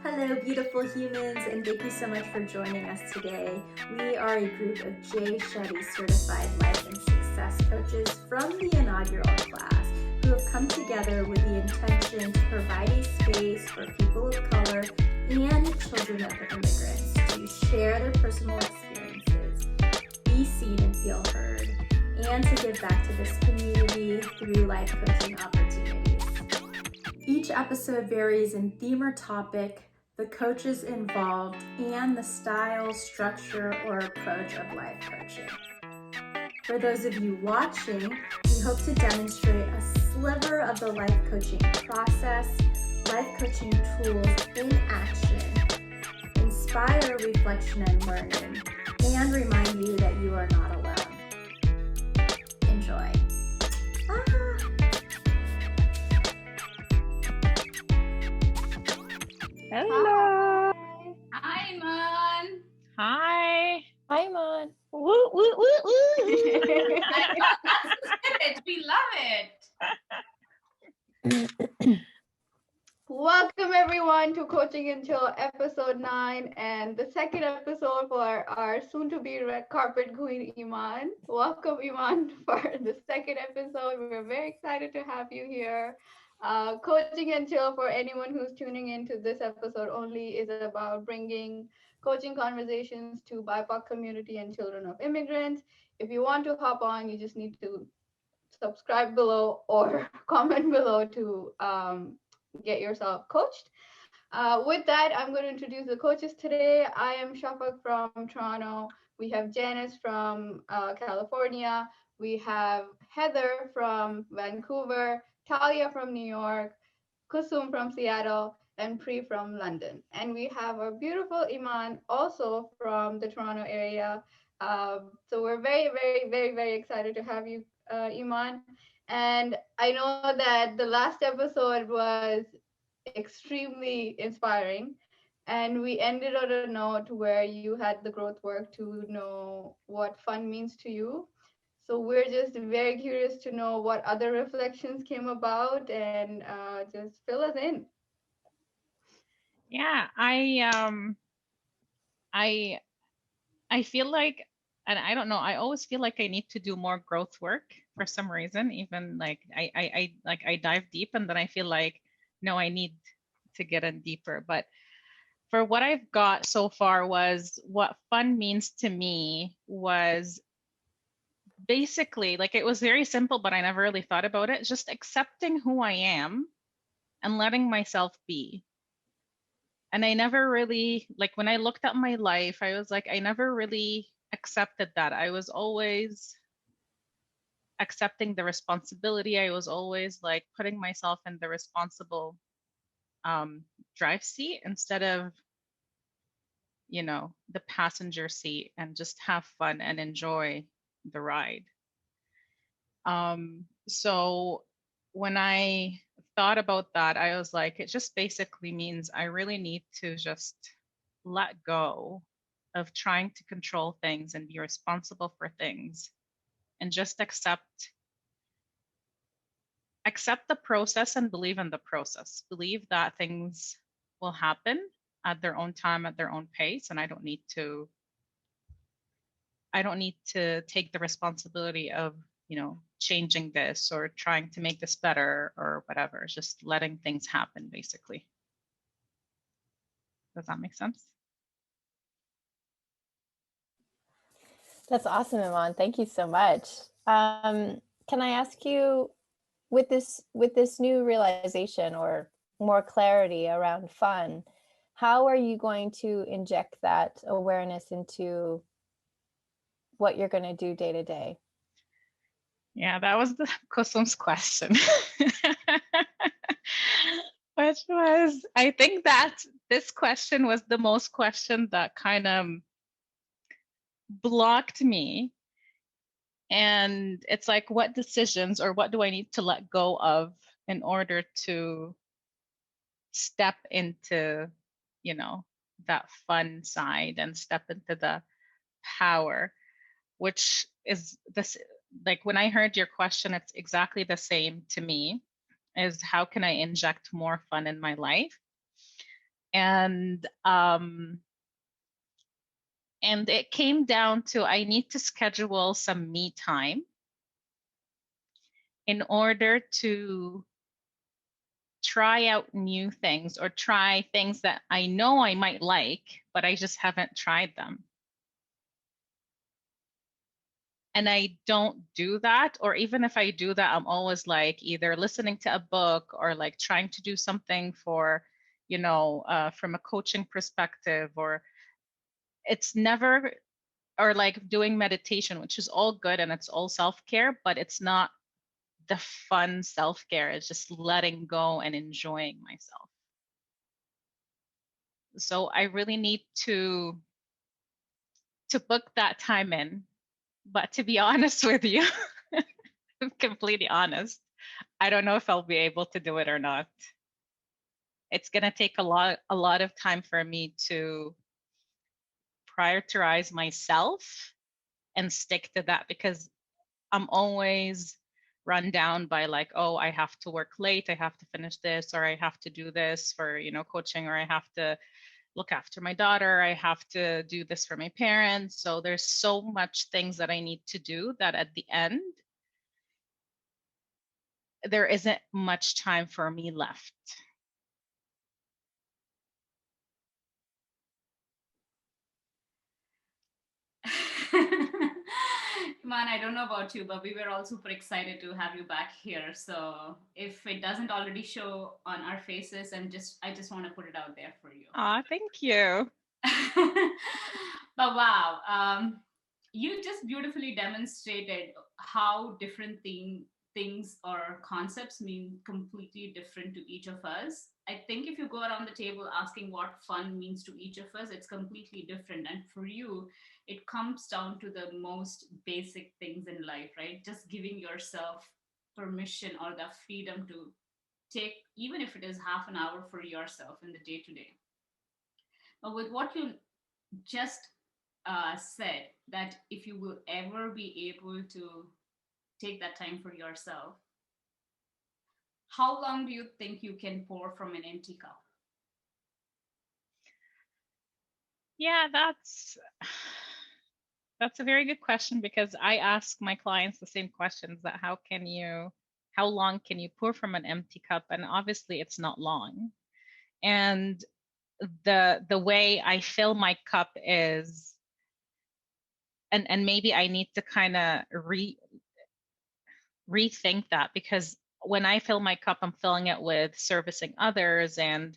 Hello, beautiful humans, and thank you so much for joining us today. We are a group of Jay Shetty certified life and success coaches from the inaugural class who have come together with the intention to provide a space for people of color and children of immigrants to share their personal experiences, be seen and feel heard, and to give back to this community through life coaching opportunities. Each episode varies in theme or topic, the coaches involved, and the style, structure, or approach of life coaching. For those of you watching, we hope to demonstrate a sliver of the life coaching process, life coaching tools in action, inspire reflection and learning, and remind you that you are not alone. Enjoy. Hello. Hi, Eman. Hi. Hi, Eman. Woo, woo, woo, woo. That's the spirit. We love it. Welcome, everyone, to Coaching Until episode 9 and the second episode for our soon-to-be red carpet queen, Eman. Welcome, Eman, for the second episode. We're very excited to have you here. Coaching Until, for anyone who's tuning into this episode only, is about bringing coaching conversations to BIPOC community and children of immigrants. If you want to hop on, you just need to subscribe below or comment below to get yourself coached. With that, I'm going to introduce the coaches today. I am Shafaq from Toronto. We have Janice from California. We have Heather from Vancouver, Talia from New York, Kusum from Seattle, and Pri from London. And we have our beautiful Eman also from the Toronto area. So we're very, very, very, very excited to have you, Eman. And I know that the last episode was extremely inspiring. And we ended on a note where you had the growth work to know what fun means to you. So we're just very curious to know what other reflections came about and just fill us in. Yeah, I feel like, and I don't know, I always feel like I need to do more growth work for some reason. Even like I dive deep and then I feel like, no, I need to get in deeper. But for what I've got so far was what fun means to me was basically like it was very simple, but I never really thought about it. Just accepting who I am and letting myself be. And I never really, like when I looked at my life, I was like, I never really accepted that. I was always accepting the responsibility. I was always like putting myself in the responsible drive seat instead of, the passenger seat and just have fun and enjoy the ride. So when I thought about that, I was like, it just basically means I really need to just let go of trying to control things and be responsible for things and just accept the process and believe in the process. Believe that things will happen at their own time, at their own pace, and I don't need to take the responsibility of changing this or trying to make this better or whatever. It's just letting things happen, basically. Does that make sense? That's awesome, Eman. Thank you so much. Can I ask you, with this new realization or more clarity around fun, how are you going to inject that awareness into what you're going to do day to day? Yeah, that was the Kusum's question. Which was, I think that this question was the most question that kind of blocked me. And it's like, what decisions or what do I need to let go of in order to step into, that fun side and step into the power, which is this, like when I heard your question, it's exactly the same to me, is how can I inject more fun in my life? And it came down to I need to schedule some me time in order to try out new things or try things that I know I might like, but I just haven't tried them. And I don't do that, or even if I do that, I'm always like either listening to a book or like trying to do something for, from a coaching perspective, or it's never, or like doing meditation, which is all good and it's all self-care, but it's not the fun self-care. It's just letting go and enjoying myself. So I really need to book that time in. But to be honest with you, I'm completely honest, I don't know if I'll be able to do it or not. It's going to take a lot of time for me to prioritize myself and stick to that, because I'm always run down by like, oh, I have to work late, I have to finish this, or I have to do this for, coaching, or I have to look after my daughter, I have to do this for my parents. So there's so much things that I need to do that at the end, there isn't much time for me left. Iman, I don't know about you, but we were all super excited to have you back here. So if it doesn't already show on our faces, and I just want to put it out there for you. Thank you. But wow, you just beautifully demonstrated how different things or concepts mean completely different to each of us. I think if you go around the table asking what fun means to each of us, it's completely different. And for you, it comes down to the most basic things in life, right? Just giving yourself permission or the freedom to take, even if it is half an hour for yourself in the day to day. But with what you just said, that if you will ever be able to take that time for yourself, how long do you think you can pour from an empty cup? Yeah, that's a very good question, because I ask my clients the same questions, that how long can you pour from an empty cup? And obviously it's not long. And the way I fill my cup is, and maybe I need to kind of rethink that, because when I fill my cup, I'm filling it with servicing others, and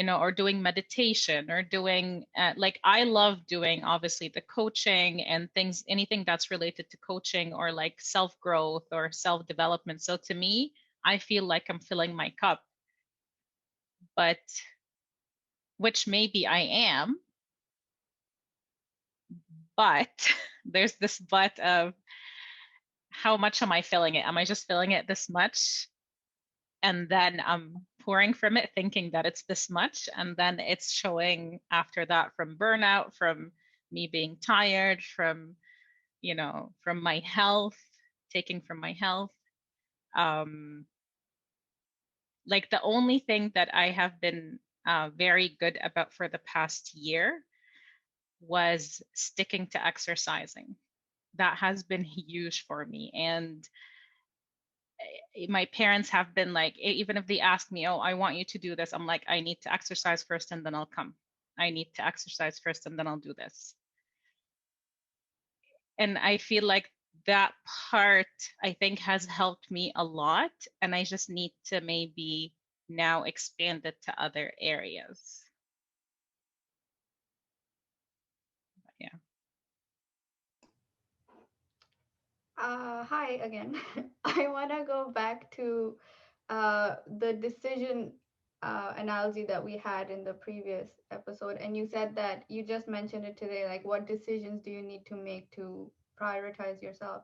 or doing meditation, or doing like, I love doing obviously the coaching and things, anything that's related to coaching or like self-growth or self-development. So to me, I feel like I'm filling my cup, but which maybe I am, but there's this but of, how much am I filling it? Am I just filling it this much, and then I'm pouring from it thinking that it's this much, and then it's showing after that from burnout, from me being tired, from from my health, taking from my health. Like, the only thing that I have been very good about for the past year was sticking to exercising. That has been huge for me. And my parents have been like, even if they ask me, oh, I want you to do this, I'm like, I need to exercise first and then I'll come. I need to exercise first and then I'll do this. And I feel like that part, I think, has helped me a lot. And I just need to maybe now expand it to other areas. But yeah. Hi again. I want to go back to the decision analogy that we had in the previous episode. And you said that you just mentioned it today, like, what decisions do you need to make to prioritize yourself?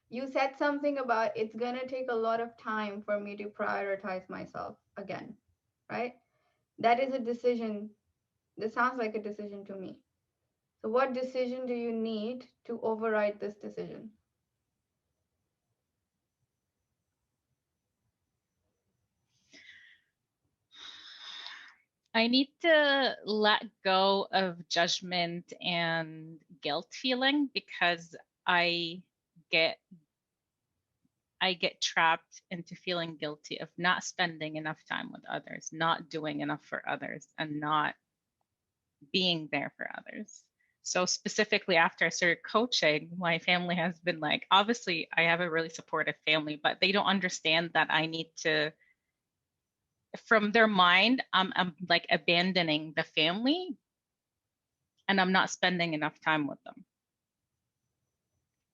You said something about it's going to take a lot of time for me to prioritize myself again, right? That is a decision. This sounds like a decision to me. So, what decision do you need to override this decision? I need to let go of judgment and guilt feeling because I get trapped into feeling guilty of not spending enough time with others, not doing enough for others, and not being there for others. So specifically after I started coaching, my family has been like, obviously I have a really supportive family, but they don't understand that I need to, from their mind, I'm like abandoning the family and I'm not spending enough time with them.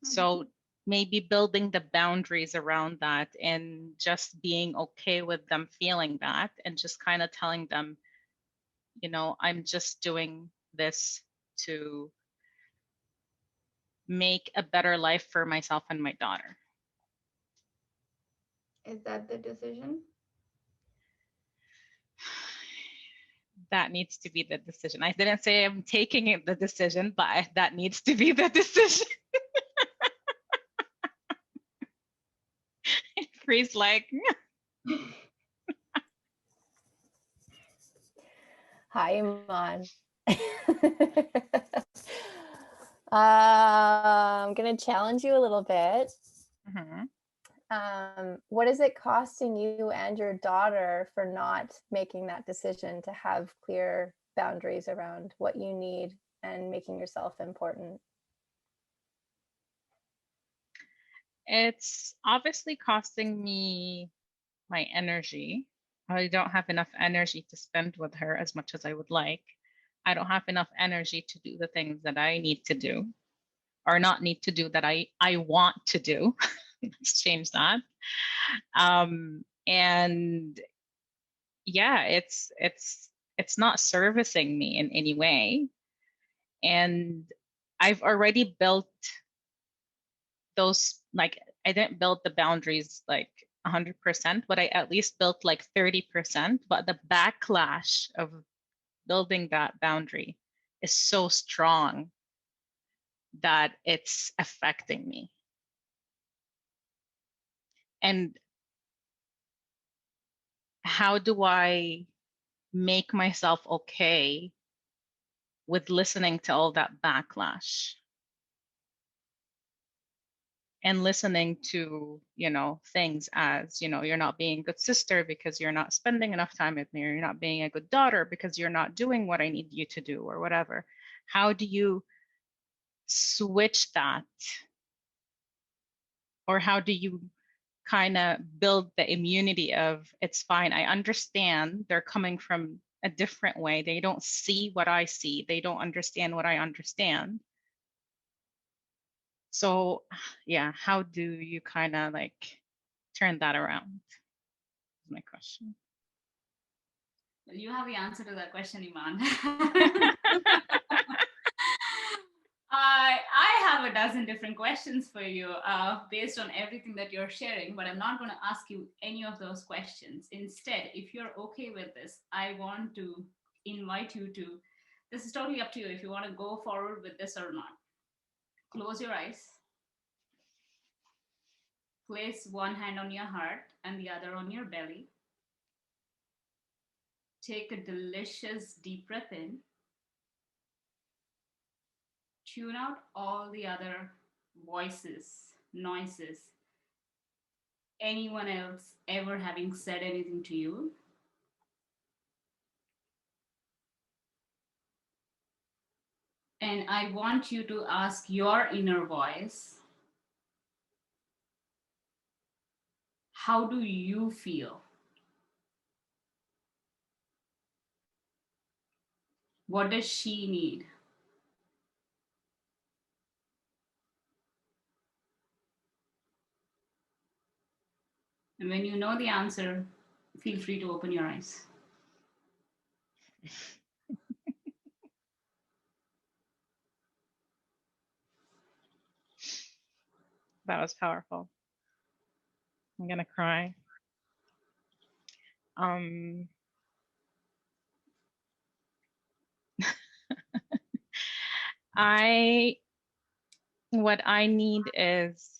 So maybe building the boundaries around that and just being okay with them feeling that and just kind of telling them, you know, I'm just doing this to make a better life for myself and my daughter. Is that the decision? That needs to be the decision. I didn't say I'm taking it the decision, but that needs to be the decision. Freeze like, Hi, Iman. I'm going to challenge you a little bit. What is it costing you and your daughter for not making that decision to have clear boundaries around what you need and making yourself important? it's obviously costing me my energy. I don't have enough energy to spend with her as much as I would like. I don't have enough energy to do the things that I need to do or not need to do that I want to do. Let's change that. And yeah, it's not servicing me in any way. And I've already built those, like, I didn't build the boundaries like 100%, but I at least built like 30%. But the backlash of building that boundary is so strong that it's affecting me. And how do I make myself okay with listening to all that backlash and listening to, you know, things as, you know, you're not being a good sister because you're not spending enough time with me, or you're not being a good daughter because you're not doing what I need you to do, or whatever. How do you switch that? Or how do you kind of build the immunity of, it's fine, I understand they're coming from a different way, they don't see what I see, they don't understand what I understand. So yeah, how do you kind of like turn that around? Is my question. Well, you have the answer to that question, Iman. I have a dozen different questions for you based on everything that you're sharing, but I'm not going to ask you any of those questions. Instead, if you're okay with this, I want to invite you to, this is totally up to you if you want to go forward with this or not. Close your eyes. Place one hand on your heart and the other on your belly. Take a delicious deep breath in. Tune out all the other voices, noises, anyone else ever having said anything to you. And I want you to ask your inner voice, how do you feel? What does she need? And when you know the answer, feel free to open your eyes. That was powerful. I'm gonna cry. What I need is,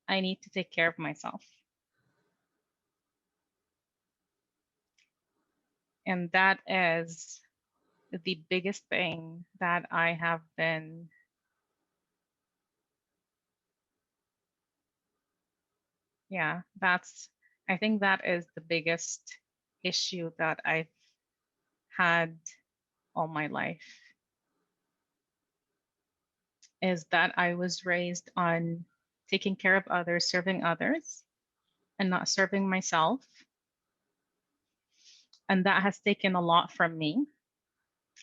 I need to take care of myself. And that is the biggest thing that I have been I think that is the biggest issue that I've had all my life, is that I was raised on taking care of others, serving others, and not serving myself. And that has taken a lot from me.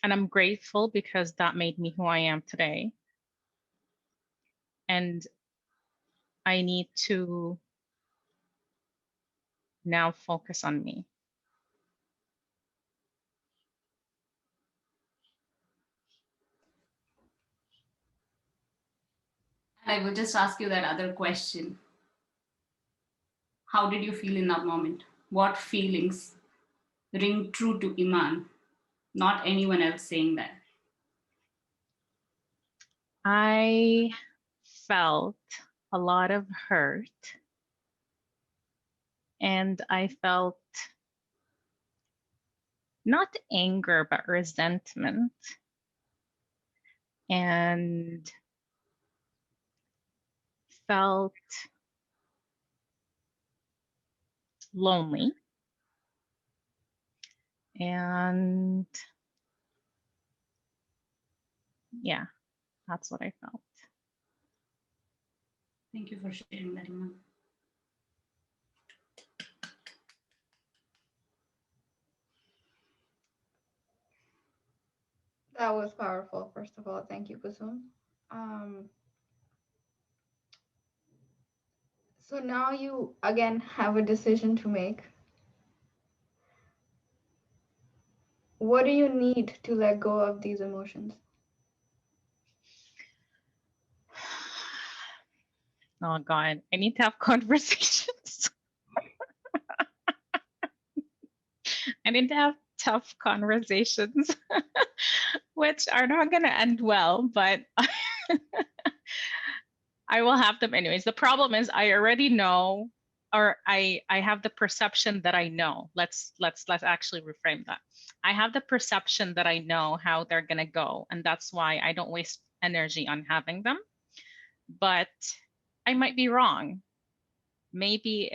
And I'm grateful because that made me who I am today. And I need to now focus on me. I will just ask you that other question. How did you feel in that moment? What feelings ring true to Iman? Not anyone else saying that. I felt a lot of hurt, and I felt not anger, but resentment, and felt lonely. And yeah, that's what I felt. Thank you for sharing that, Iman. That was powerful, first of all. Thank you, Kusum. So now you again have a decision to make. What do you need to let go of these emotions? Oh God, I need to have conversations. I need to have tough conversations, which are not going to end well, but I will have them anyways. The problem is I already know, or I have the perception that I know. Let's actually reframe that. I have the perception that I know how they're going to go, and that's why I don't waste energy on having them. But I might be wrong. Maybe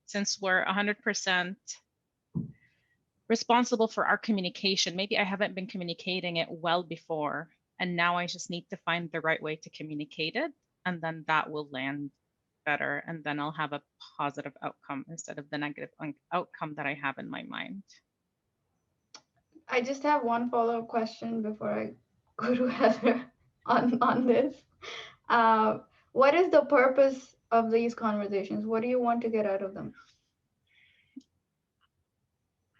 since we're 100% responsible for our communication, maybe I haven't been communicating it well before, and now I just need to find the right way to communicate it, and then that will land better, and then I'll have a positive outcome instead of the negative outcome that I have in my mind. I just have one follow-up question before I go to Heather on this. What is the purpose of these conversations? What do you want to get out of them?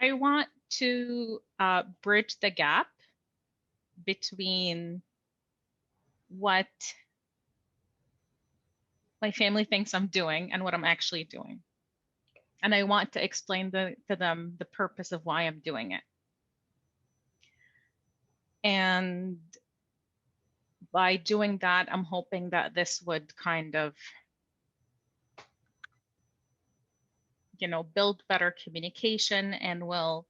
I want to bridge the gap between what my family thinks I'm doing and what I'm actually doing. And I want to explain to them the purpose of why I'm doing it. And by doing that, I'm hoping that this would kind of, build better communication and will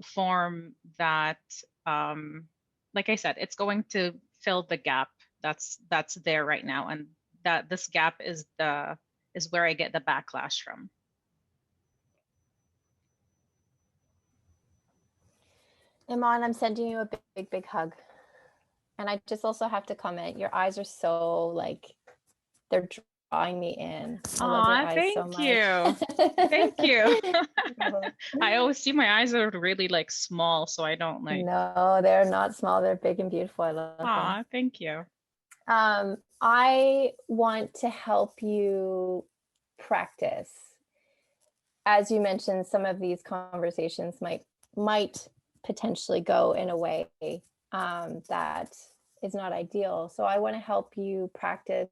form that, like I said, it's going to fill the gap that's there right now. And that this gap is where I get the backlash from. Iman, I'm sending you a big hug. And I just also have to comment, your eyes are so like, they're drawing me in. I love your eyes so much. Thank you. I always see my eyes are really like small, so I don't like. No, they're not small. They're big and beautiful. I love them. Thank you. I want to help you practice. As you mentioned, some of these conversations might potentially go in a way that is not ideal. So I want to help you practice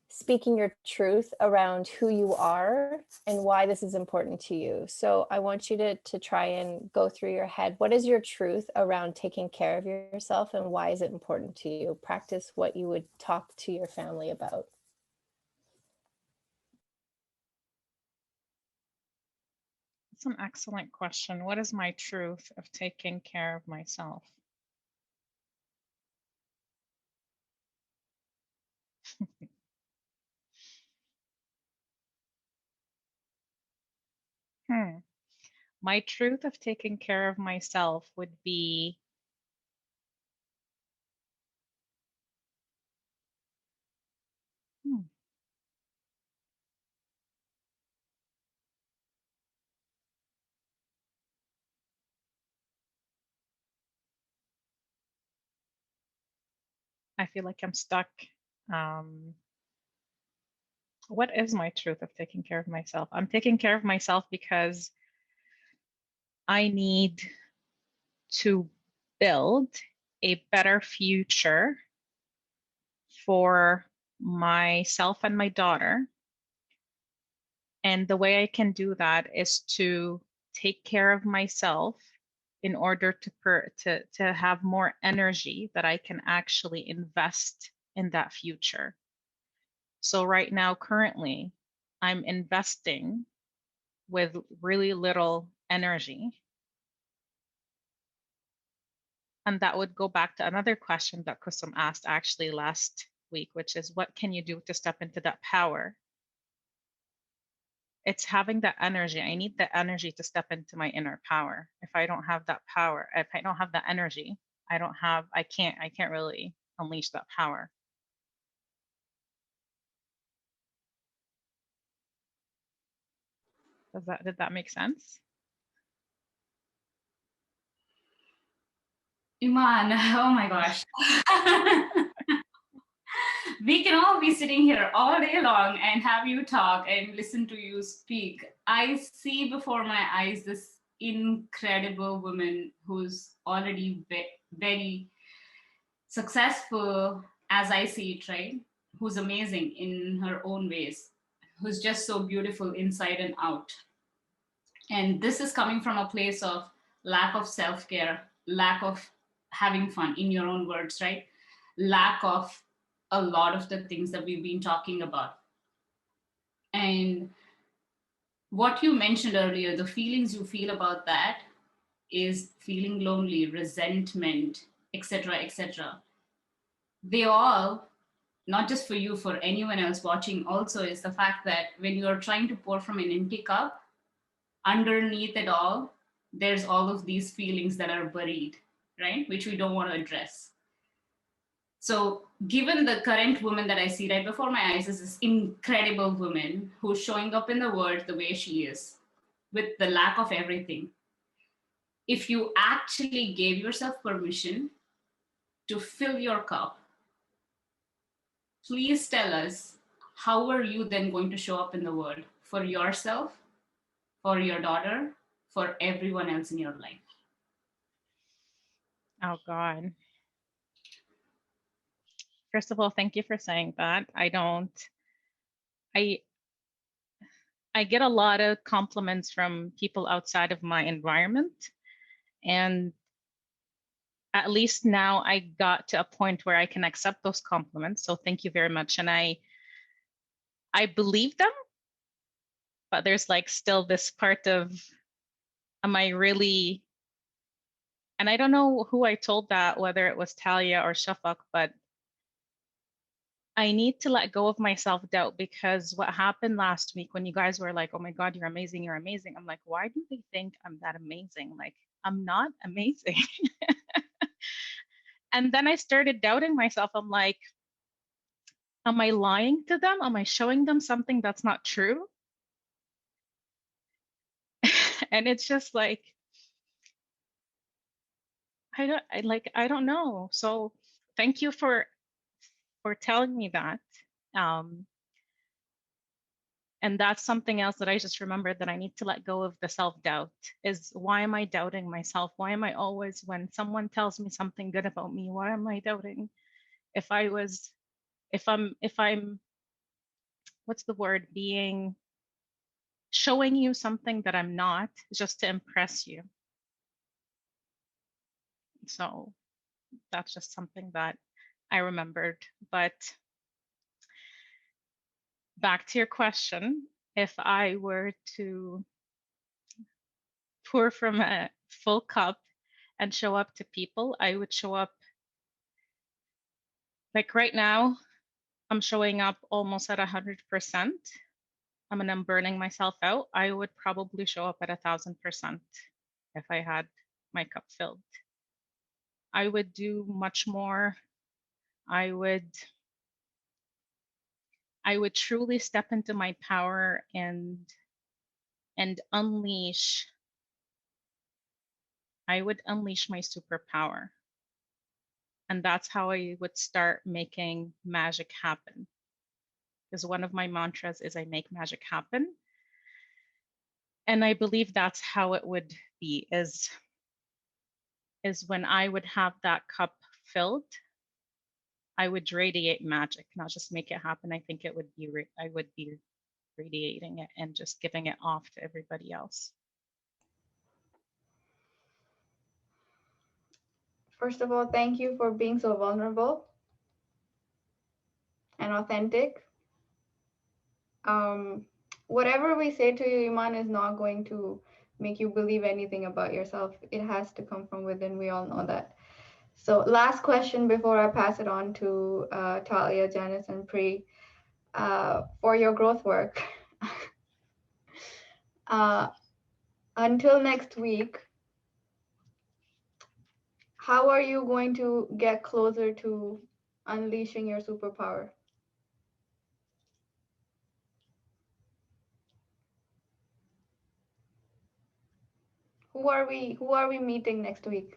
speaking your truth around who you are and why this is important to you. So I want you to try and go through your head. What is your truth around taking care of yourself and why is it important to you? Practice what you would talk to your family about. That's an excellent question. What is my truth of taking care of myself? My truth of taking care of myself would be I feel like I'm stuck. What is my truth of taking care of myself? I'm taking care of myself because I need to build a better future for myself and my daughter. And the way I can do that is to take care of myself in order to have more energy that I can actually invest in that future. So right now, currently, I'm investing with really little energy. And that would go back to another question that Kusum asked actually last week, which is what can you do to step into that power? It's having that energy. I need the energy to step into my inner power. If I don't have that power, if I don't have that energy, I can't really unleash that power. Did that make sense? Iman, oh my gosh. We can all be sitting here all day long and have you talk and listen to you speak. I see before my eyes this incredible woman who's already very successful, as I see it, right? Who's amazing in her own ways, who's just so beautiful inside and out. And this is coming from a place of lack of self-care, lack of having fun, in your own words, right? Lack of a lot of the things that we've been talking about. And what you mentioned earlier, the feelings you feel about that is feeling lonely, resentment, etc., etc. They all, not just for you, for anyone else watching also, is the fact that when you're trying to pour from an empty cup, underneath it all, there's all of these feelings that are buried, right? Which we don't want to address. So given the current woman that I see right before my eyes is this incredible woman who's showing up in the world the way she is, with the lack of everything. If you actually gave yourself permission to fill your cup, please tell us, how are you then going to show up in the world for yourself, for your daughter, for everyone else in your life? Oh God. First of all, thank you for saying that. I get a lot of compliments from people outside of my environment. And at least now I got to a point where I can accept those compliments. So thank you very much. And I believe them, but there's like still this part of, am I really, and I don't know who I told that, whether it was Talia or Shafaq, but I need to let go of my self-doubt, because what happened last week when you guys were like, oh my God, you're amazing, you're amazing. I'm like, why do they think I'm that amazing? Like, I'm not amazing. And then I started doubting myself. I'm like, am I lying to them? Am I showing them something that's not true? And it's just like, I don't know. So thank you for telling me that. And that's something else that I just remembered, that I need to let go of the self-doubt. Is, why am I doubting myself? Why am I always, when someone tells me something good about me, why am I doubting? If I'm, what's the word, showing you something that I'm not, just to impress you. So that's just something that I remembered. But back to your question, if I were to pour from a full cup and show up to people, I would show up like right now, I'm showing up almost at 100%. I'm burning myself out. I would probably show up at 1,000% if I had my cup filled. I would do much more. I would truly step into my power and unleash. I would unleash my superpower. And that's how I would start making magic happen. Because one of my mantras is I make magic happen. And I believe that's how it would be, is when I would have that cup filled, I would radiate magic, not just make it happen. I think it would be, I would be radiating it and just giving it off to everybody else. First of all, thank you for being so vulnerable and authentic. Whatever we say to you, Iman, is not going to make you believe anything about yourself. It has to come from within. We all know that. So last question before I pass it on to Talia, Janice, and Pri. For your growth work. Until next week, how are you going to get closer to unleashing your superpower? Who are we meeting next week?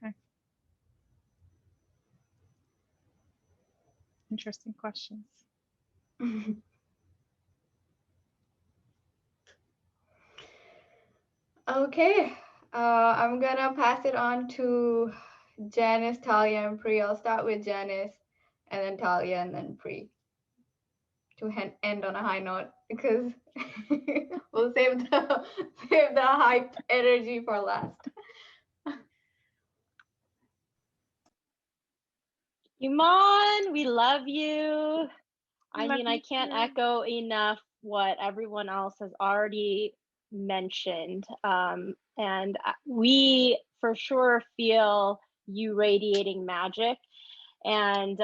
Okay. Interesting questions. Okay, I'm gonna pass it on to Janice, Talia, and Pri. I'll start with Janice, and then Talia, and then Pri, to end on a high note, because we'll save the hype energy for last. Iman, we love you. I Love mean, you I can't too. echo enough what everyone else has already mentioned. And we for sure feel you radiating magic. And,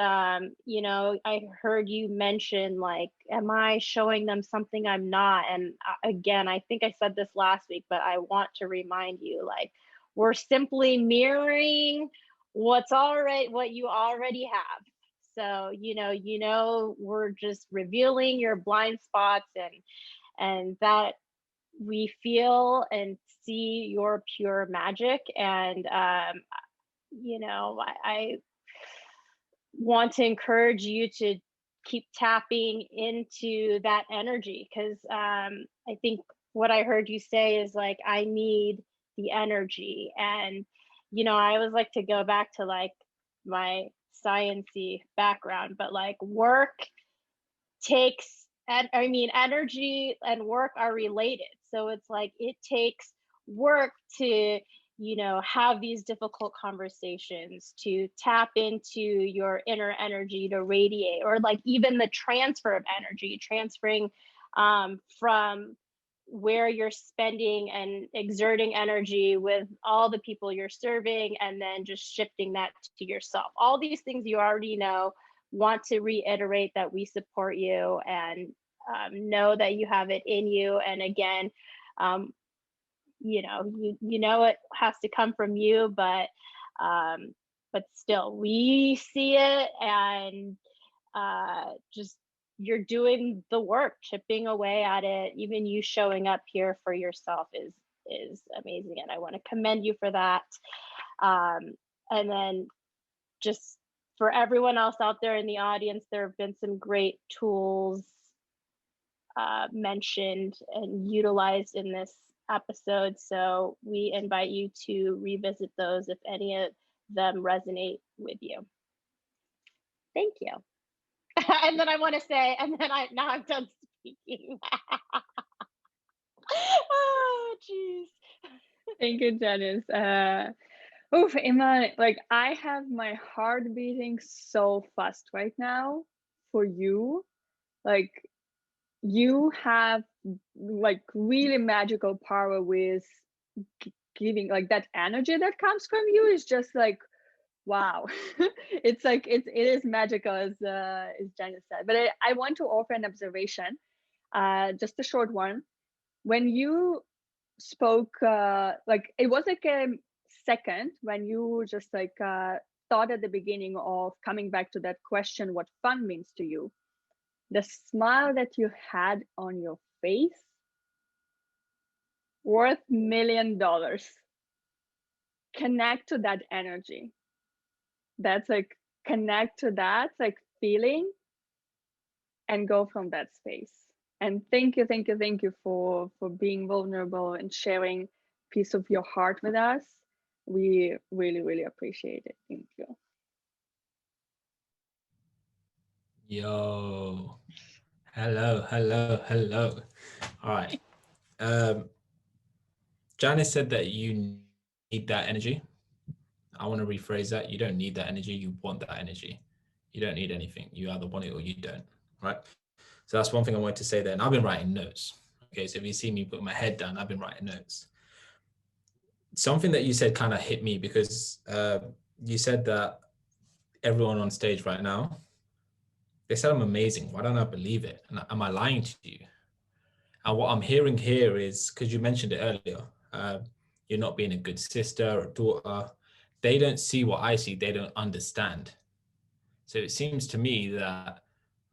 you know, I heard you mention, like, am I showing them something I'm not? And again, I think I said this last week, but I want to remind you, like, we're simply mirroring what you already have. So, you know, we're just revealing your blind spots, and that we feel and see your pure magic. And, you know, I want to encourage you to keep tapping into that energy, because I think what I heard you say is, like, I need the energy. And, you know, I always like to go back to, like, my sciencey background, but, like, work takes, and I mean, energy and work are related. So it's like, it takes work to, you know, have these difficult conversations, to tap into your inner energy, to radiate, or like even the transfer of energy, transferring from where you're spending and exerting energy with all the people you're serving, and then just shifting that to yourself. All these things you already know. Want to reiterate that we support you, and know that you have it in you. And again, you know it has to come from you, but still we see it. And just, you're doing the work, chipping away at it. Even you showing up here for yourself is amazing, and I want to commend you for that. And then just for everyone else out there in the audience, there have been some great tools mentioned and utilized in this episode. So we invite you to revisit those if any of them resonate with you. Thank you. And then I want to say, now I'm done speaking. Oh, geez. Thank you, Janice. Oof, Emma, like I have my heart beating so fast right now for you. Like you have like really magical power with giving, like that energy that comes from you is just like wow. It's like it is magical, as Janice said. But I want to offer an observation, just a short one. When you spoke, like it was like a second when you just like thought at the beginning of coming back to that question, what fun means to you. The smile that you had on your face, worth $1,000,000. Connect to that energy. That's like connect to that like feeling and go from that space. And thank you for being vulnerable and sharing piece of your heart with us. We really appreciate it. Thank you. Yo, hello. All right. Janice said that you need that energy. I want to rephrase that. You don't need that energy. You want that energy. You don't need anything. You either want it or you don't. Right. So that's one thing I wanted to say there. And I've been writing notes. Okay. So if you see me put my head down, I've been writing notes. Something that you said kind of hit me because you said that everyone on stage right now, they said I'm amazing. Why don't I believe it? And am I lying to you? And what I'm hearing here is, because you mentioned it earlier, you're not being a good sister or daughter. They don't see what I see. They don't understand. So it seems to me that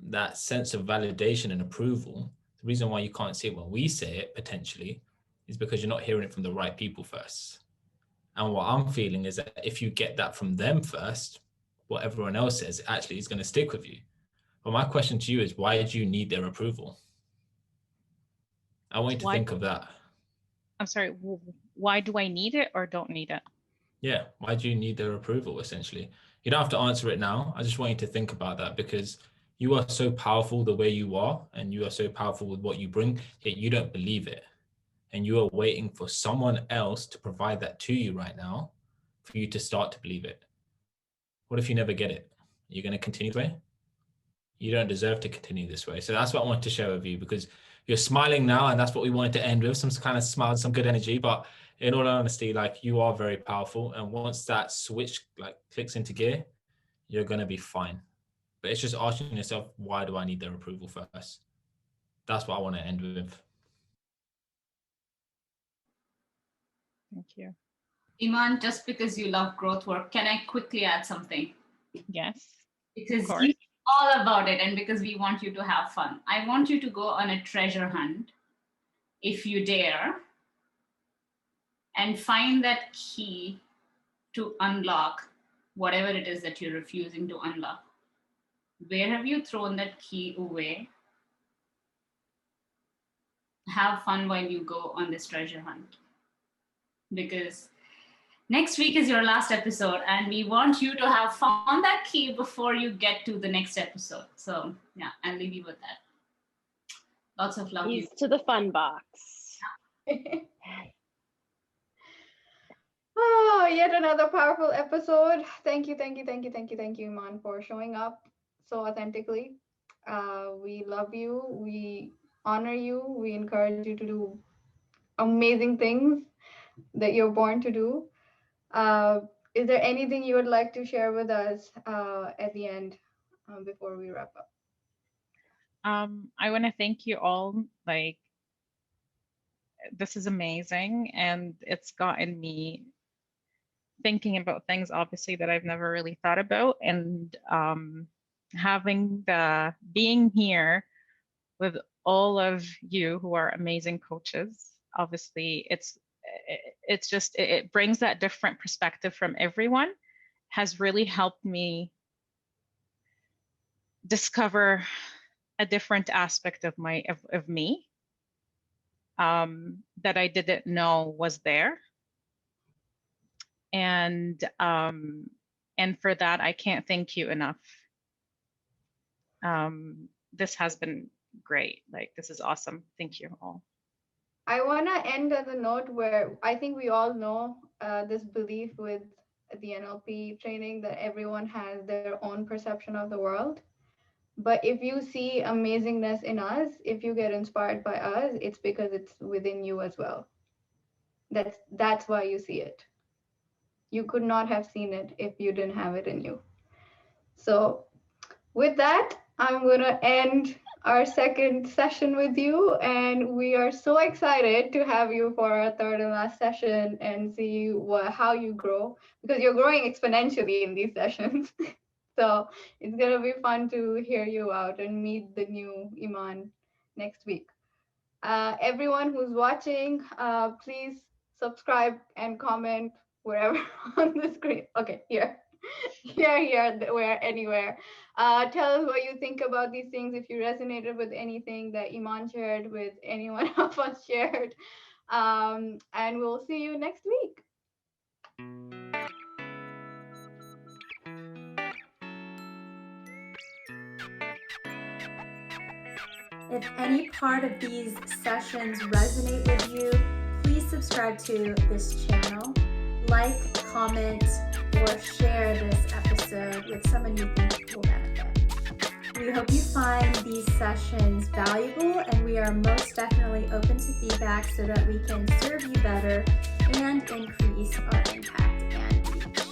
that sense of validation and approval, the reason why you can't see it when we say it potentially is because you're not hearing it from the right people first. And what I'm feeling is that if you get that from them first, what everyone else says actually is going to stick with you. But my question to you is, why do you need their approval? I want you to think of that. I'm sorry, why do I need it or don't need it? Yeah, why do you need their approval, essentially? You don't have to answer it now. I just want you to think about that because you are so powerful the way you are, and you are so powerful with what you bring, yet you don't believe it. And you are waiting for someone else to provide that to you right now for you to start to believe it. What if you never get it? You're going to continue this way? You don't deserve to continue this way. So that's what I wanted to share with you, because you're smiling now, and that's what we wanted to end with, some kind of smile, some good energy. But in all honesty, like, you are very powerful. And once that switch like clicks into gear, you're going to be fine. But it's just asking yourself, why do I need their approval first? That's what I want to end with. Thank you. Eman, just because you love growth work, can I quickly add something? Yes. Because Of course. you know all about it, and because we want you to have fun. I want you to go on a treasure hunt, if you dare, and find that key to unlock whatever it is that you're refusing to unlock. Where have you thrown that key away? Have fun while you go on this treasure hunt. Because next week is your last episode, and we want you to have found that key before you get to the next episode. So yeah, I'll leave you with that. Lots of love. Keys to the fun box. Oh, yet another powerful episode. Thank you, Iman, for showing up so authentically. We love you. We honor you. We encourage you to do amazing things that you're born to do. Is there anything you would like to share with us at the end before we wrap up? I want to thank you all. Like, this is amazing, and it's gotten me thinking about things obviously that I've never really thought about, and having the being here with all of you who are amazing coaches. Obviously, it's just it brings that different perspective from everyone, has really helped me discover a different aspect of me that I didn't know was there. And for that, I can't thank you enough. This has been great. Like, this is awesome. Thank you all. I want to end on a note where I think we all know this belief with the NLP training that everyone has their own perception of the world. But if you see amazingness in us, if you get inspired by us, it's because it's within you as well. That's why you see it. You could not have seen it if you didn't have it in you. So with that, I'm going to end our second session with you. And we are so excited to have you for our third and last session and see how you grow, because you're growing exponentially in these sessions. So it's going to be fun to hear you out and meet the new Eman next week. Everyone who's watching, please subscribe and comment wherever on the screen. Okay, here, where, anywhere. Tell us what you think about these things, if you resonated with anything that Eman shared, with anyone of us shared. And we'll see you next week. If any part of these sessions resonate with you, please subscribe to this channel, like, comment, or share this episode with someone you think will benefit. We hope you find these sessions valuable, and we are most definitely open to feedback so that we can serve you better and increase our impact and reach.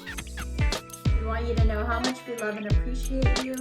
We want you to know how much we love and appreciate you.